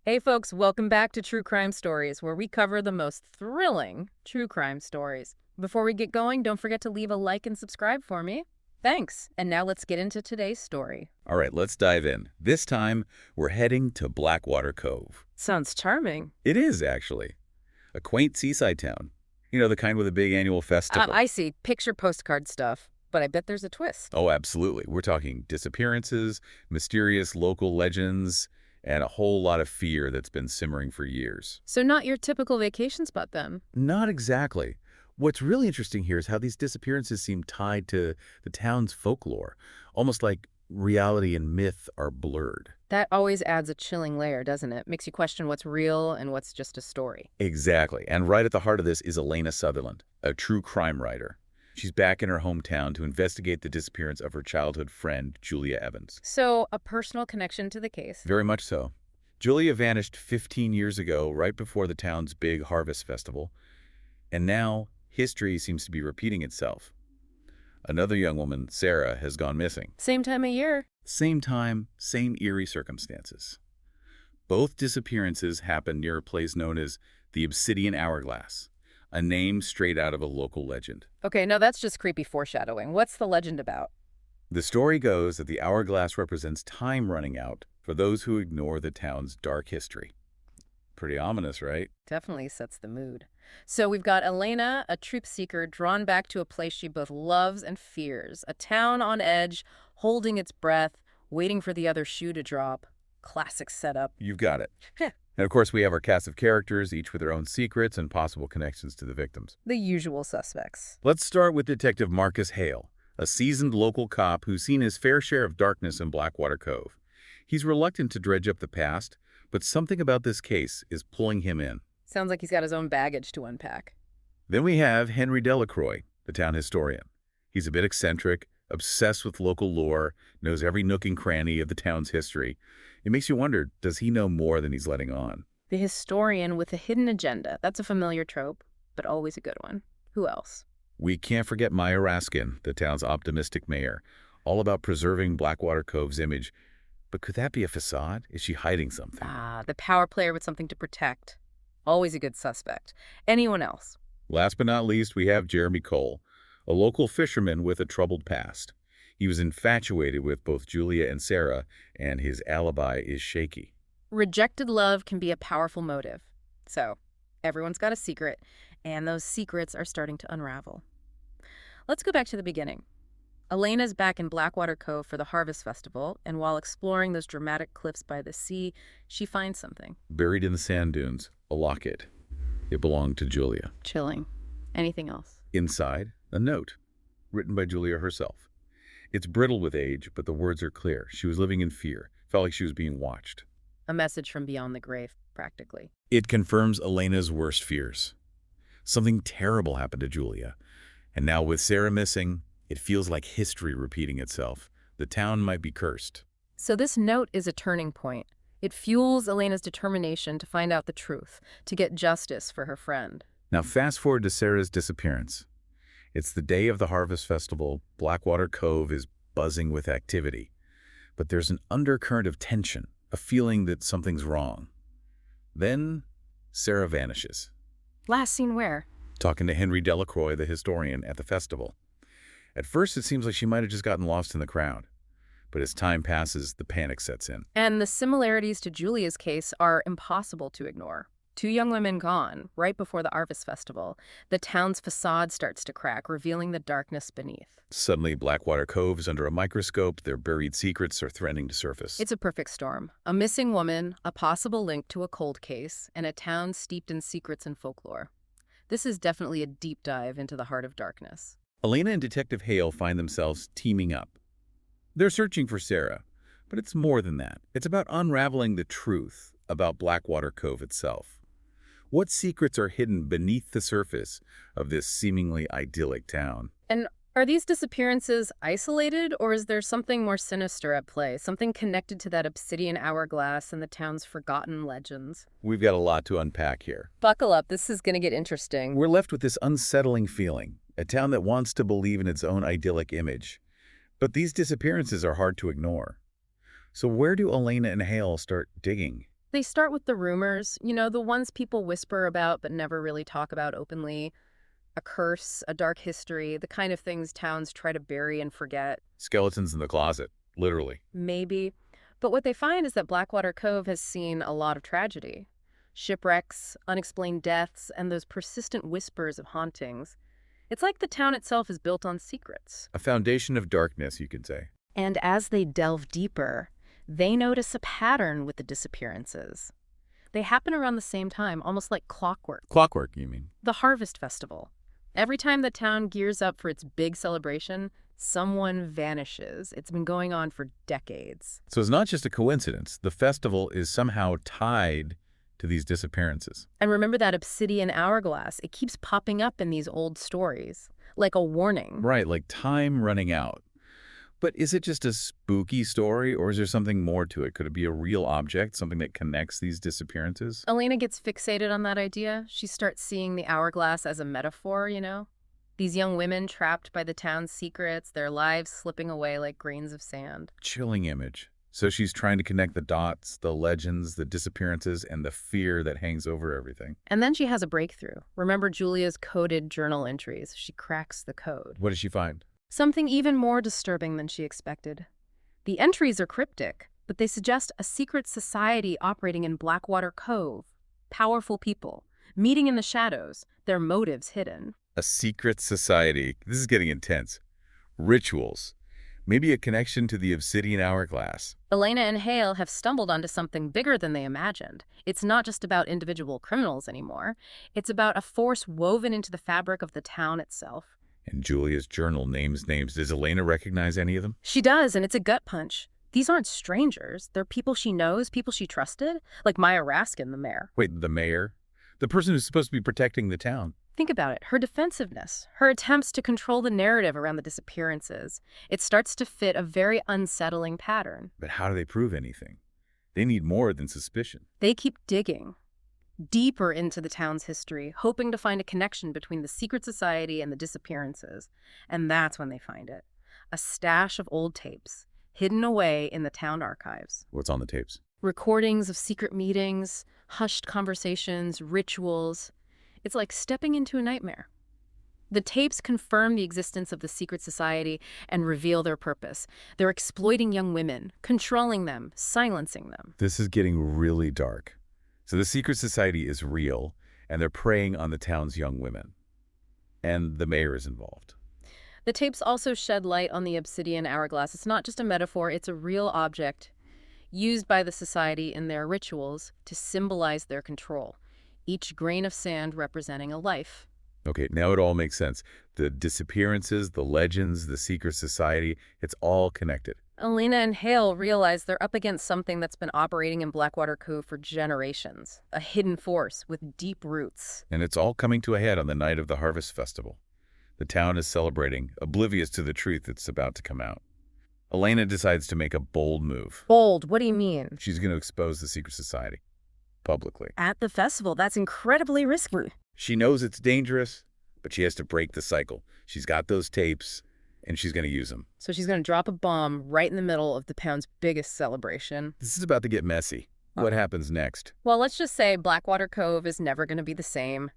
Hey folks, welcome back to True Crime Stories, where we cover the most thrilling true crime stories. Before we get going, don't forget to leave a like and subscribe for me. Thanks. And now let's get into today's story. All right, let's dive in. This time, we're heading to Blackwater Cove. Sounds charming. It is, actually. A quaint seaside town. You know, the kind with a big annual festival. I see. Picture postcard stuff. But I bet there's a twist. Oh, absolutely. We're talking disappearances, mysterious local legends, and a whole lot of fear that's been simmering for years. So not your typical vacation spot then. Not exactly. What's really interesting here is how these disappearances seem tied to the town's folklore, almost like reality and myth are blurred. That always adds a chilling layer, doesn't it? Makes you question what's real and what's just a story. Exactly. And right at the heart of this is Elena Sutherland, a true crime writer. She's back in her hometown to investigate the disappearance of her childhood friend, Julia Evans. So a personal connection to the case. Very much so. Julia vanished 15 years ago, right before the town's big harvest festival. And now, history seems to be repeating itself. Another young woman, Sarah, has gone missing. Same time of year. Same time, same eerie circumstances. Both disappearances happened near a place known as the Obsidian Hourglass, a name straight out of a local legend. Okay, no, that's just creepy foreshadowing. What's the legend about? The story goes that the hourglass represents time running out for those who ignore the town's dark history. Pretty ominous, right? Definitely sets the mood. So we've got Elena, a truth seeker, drawn back to a place she both loves and fears. A town on edge, holding its breath, waiting for the other shoe to drop. Classic setup. You've got it. And of course, we have our cast of characters, each with their own secrets and possible connections to the victims. The usual suspects. Let's start with Detective Marcus Hale, a seasoned local cop who's seen his fair share of darkness in Blackwater Cove. He's reluctant to dredge up the past, but something about this case is pulling him in. Sounds like he's got his own baggage to unpack. Then we have Henry Delacroix, the town historian. He's a bit eccentric, obsessed with local lore, knows every nook and cranny of the town's history. It makes you wonder, does he know more than he's letting on? The historian with a hidden agenda. That's a familiar trope, but always a good one. Who else? We can't forget Maya Raskin, the town's optimistic mayor, all about preserving Blackwater Cove's image. But could that be a facade? Is she hiding something? The power player with something to protect. Always a good suspect. Anyone else? Last but not least, we have Jeremy Cole, a local fisherman with a troubled past. He was infatuated with both Julia and Sarah, and his alibi is shaky. Rejected love can be a powerful motive. So, everyone's got a secret, and those secrets are starting to unravel. Let's go back to the beginning. Elena's back in Blackwater Cove for the Harvest Festival, and while exploring those dramatic cliffs by the sea, she finds something. Buried in the sand dunes, a locket. It belonged to Julia. Chilling. Anything else? Inside, a note, written by Julia herself. It's brittle with age, but the words are clear. She was living in fear, felt like she was being watched. A message from beyond the grave, practically. It confirms Elena's worst fears. Something terrible happened to Julia. And now with Sarah missing, it feels like history repeating itself. The town might be cursed. So this note is a turning point. It fuels Elena's determination to find out the truth, to get justice for her friend. Now fast forward to Sarah's disappearance. It's the day of the Harvest Festival. Blackwater Cove is buzzing with activity. But there's an undercurrent of tension, a feeling that something's wrong. Then, Sarah vanishes. Last seen where? Talking to Henry Delacroix, the historian, at the festival. At first, it seems like she might have just gotten lost in the crowd. But as time passes, the panic sets in. And the similarities to Julia's case are impossible to ignore. Two young women gone, right before the Harvest Festival. The town's facade starts to crack, revealing the darkness beneath. Suddenly, Blackwater Cove is under a microscope. Their buried secrets are threatening to surface. It's a perfect storm. A missing woman, a possible link to a cold case, and a town steeped in secrets and folklore. This is definitely a deep dive into the heart of darkness. Elena and Detective Hale find themselves teaming up. They're searching for Sarah, but it's more than that. It's about unraveling the truth about Blackwater Cove itself. What secrets are hidden beneath the surface of this seemingly idyllic town? And are these disappearances isolated, or is there something more sinister at play, something connected to that obsidian hourglass and the town's forgotten legends? We've got a lot to unpack here. Buckle up, this is going to get interesting. We're left with this unsettling feeling, a town that wants to believe in its own idyllic image. But these disappearances are hard to ignore. So where do Elena and Hale start digging? They start with the rumors, the ones people whisper about but never really talk about openly. A curse, a dark history, the kind of things towns try to bury and forget. Skeletons in the closet, literally. Maybe. But what they find is that Blackwater Cove has seen a lot of tragedy. Shipwrecks, unexplained deaths, and those persistent whispers of hauntings. It's like the town itself is built on secrets. A foundation of darkness, you could say. And as they delve deeper, they notice a pattern with the disappearances. They happen around the same time, almost like clockwork. Clockwork, you mean? The Harvest Festival. Every time the town gears up for its big celebration, someone vanishes. It's been going on for decades. So it's not just a coincidence. The festival is somehow tied to these disappearances. And remember that Obsidian Hourglass? It keeps popping up in these old stories, like a warning. Right, like time running out. But is it just a spooky story, or is there something more to it? Could it be a real object, something that connects these disappearances? Elena gets fixated on that idea. She starts seeing the hourglass as a metaphor. These young women trapped by the town's secrets, their lives slipping away like grains of sand. Chilling image. So she's trying to connect the dots, the legends, the disappearances, and the fear that hangs over everything. And then she has a breakthrough. Remember Julia's coded journal entries? She cracks the code. What does she find? Something even more disturbing than she expected. The entries are cryptic, but they suggest a secret society operating in Blackwater Cove. Powerful people, meeting in the shadows, their motives hidden. A secret society. This is getting intense. Rituals. Maybe a connection to the Obsidian Hourglass. Elena and Hale have stumbled onto something bigger than they imagined. It's not just about individual criminals anymore. It's about a force woven into the fabric of the town itself. And Julia's journal names names. Does Elena recognize any of them? She does, and it's a gut punch. These aren't strangers. They're people she knows, people she trusted, like Maya Raskin, the mayor. Wait, the mayor? The person who's supposed to be protecting the town. Think about it. Her defensiveness, her attempts to control the narrative around the disappearances. It starts to fit a very unsettling pattern. But how do they prove anything? They need more than suspicion. They keep digging deeper into the town's history, hoping to find a connection between the secret society and the disappearances. And that's when they find it. A stash of old tapes, hidden away in the town archives. What's on the tapes? Recordings of secret meetings, hushed conversations, rituals. It's like stepping into a nightmare. The tapes confirm the existence of the secret society and reveal their purpose. They're exploiting young women, controlling them, silencing them. This is getting really dark. So the secret society is real, and they're preying on the town's young women. And the mayor is involved. The tapes also shed light on the Obsidian Hourglass. It's not just a metaphor, it's a real object used by the society in their rituals to symbolize their control. Each grain of sand representing a life. Okay, now it all makes sense. The disappearances, the legends, the secret society, it's all connected. Elena and Hale realize they're up against something that's been operating in Blackwater Cove for generations. A hidden force with deep roots. And it's all coming to a head on the night of the Harvest Festival. The town is celebrating, oblivious to the truth that's about to come out. Elena decides to make a bold move. Bold? What do you mean? She's going to expose the secret society. Publicly. At the festival, that's incredibly risky. She knows it's dangerous, but she has to break the cycle. She's got those tapes, and she's going to use them. So she's going to drop a bomb right in the middle of the town's biggest celebration. This is about to get messy. What happens next? Well, let's just say Blackwater Cove is never going to be the same.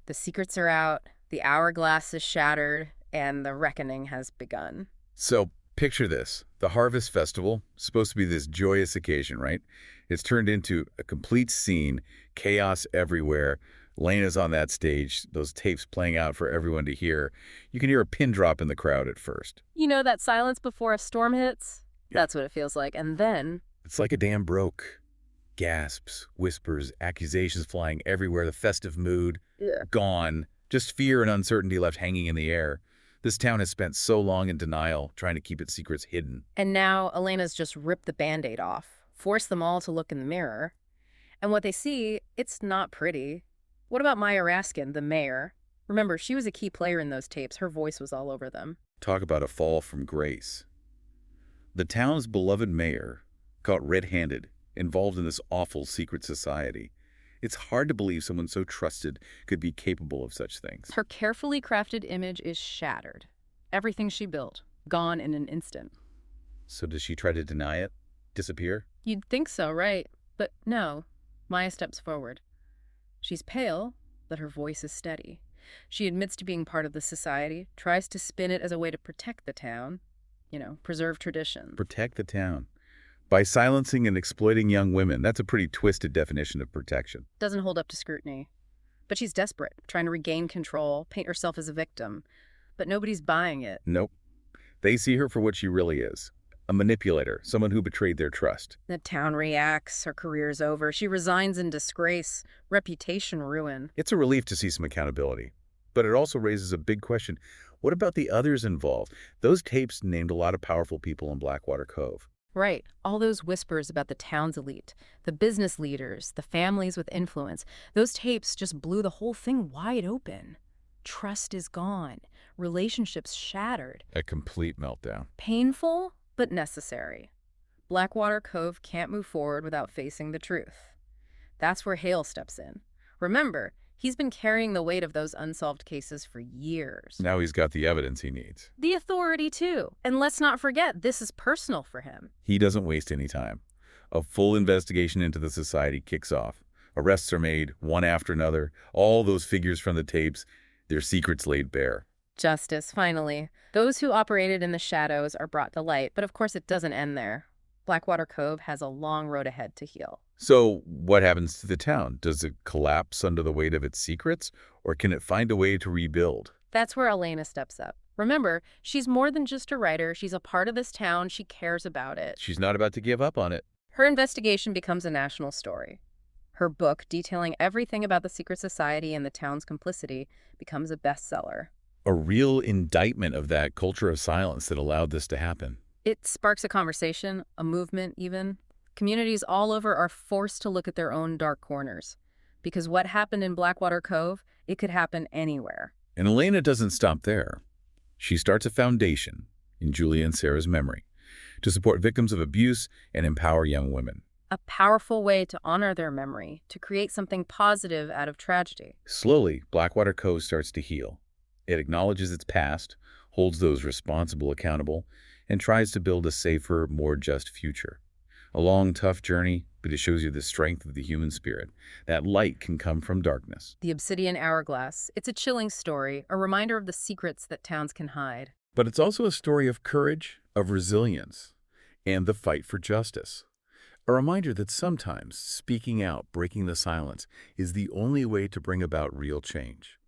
The secrets are out, the hourglass is shattered, and the reckoning has begun. So picture this. The Harvest Festival, supposed to be this joyous occasion, right? It's turned into a complete scene, chaos everywhere. Lena's on that stage, those tapes playing out for everyone to hear. You can hear a pin drop in the crowd at first. You know that silence before a storm hits? Yeah. That's what it feels like. And then... It's like a dam broke. Gasps, whispers, accusations flying everywhere, the festive mood, gone. Just fear and uncertainty left hanging in the air. This town has spent so long in denial, trying to keep its secrets hidden. And now Elena's just ripped the Band-Aid off, forced them all to look in the mirror. And what they see, it's not pretty. What about Maya Raskin, the mayor? Remember, she was a key player in those tapes. Her voice was all over them. Talk about a fall from grace. The town's beloved mayor, caught red-handed, involved in this awful secret society. It's hard to believe someone so trusted could be capable of such things. Her carefully crafted image is shattered. Everything she built, gone in an instant. So does she try to deny it? Disappear? You'd think so, right? But no. Maya steps forward. She's pale, but her voice is steady. She admits to being part of the society, tries to spin it as a way to protect the town, preserve tradition. Protect the town. By silencing and exploiting young women, that's a pretty twisted definition of protection. Doesn't hold up to scrutiny. But she's desperate, trying to regain control, paint herself as a victim. But nobody's buying it. Nope. They see her for what she really is. A manipulator, someone who betrayed their trust. The town reacts, her career's over. She resigns in disgrace, reputation ruin. It's a relief to see some accountability. But it also raises a big question. What about the others involved? Those tapes named a lot of powerful people in Blackwater Cove. Right, all those whispers about the town's elite, the business leaders, the families with influence, those tapes just blew the whole thing wide open. Trust is gone, relationships shattered. A complete meltdown. Painful, but necessary. Blackwater Cove can't move forward without facing the truth. That's where Hale steps in. Remember, he's been carrying the weight of those unsolved cases for years. Now he's got the evidence he needs. The authority, too. And let's not forget, this is personal for him. He doesn't waste any time. A full investigation into the society kicks off. Arrests are made, one after another. All those figures from the tapes, their secrets laid bare. Justice, finally. Those who operated in the shadows are brought to light, but of course it doesn't end there. Blackwater Cove has a long road ahead to heal. So what happens to the town? Does it collapse under the weight of its secrets, or can it find a way to rebuild? That's where Elena steps up. Remember, she's more than just a writer. She's a part of this town. She cares about it. She's not about to give up on it. Her investigation becomes a national story. Her book, detailing everything about the secret society and the town's complicity, becomes a bestseller. A real indictment of that culture of silence that allowed this to happen. It sparks a conversation, a movement even. Communities all over are forced to look at their own dark corners. Because what happened in Blackwater Cove, it could happen anywhere. And Elena doesn't stop there. She starts a foundation, in Julia and Sarah's memory, to support victims of abuse and empower young women. A powerful way to honor their memory, to create something positive out of tragedy. Slowly, Blackwater Cove starts to heal. It acknowledges its past, holds those responsible accountable, and tries to build a safer, more just future. A long, tough journey, but it shows you the strength of the human spirit. That light can come from darkness. The Obsidian Hourglass. It's a chilling story, a reminder of the secrets that towns can hide. But it's also a story of courage, of resilience, and the fight for justice. A reminder that sometimes speaking out, breaking the silence, is the only way to bring about real change.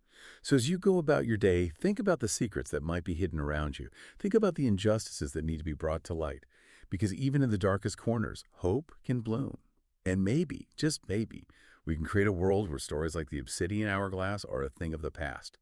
So as you go about your day, think about the secrets that might be hidden around you. Think about the injustices that need to be brought to light. Because even in the darkest corners, hope can bloom. And maybe, just maybe, we can create a world where stories like the Obsidian Hourglass are a thing of the past.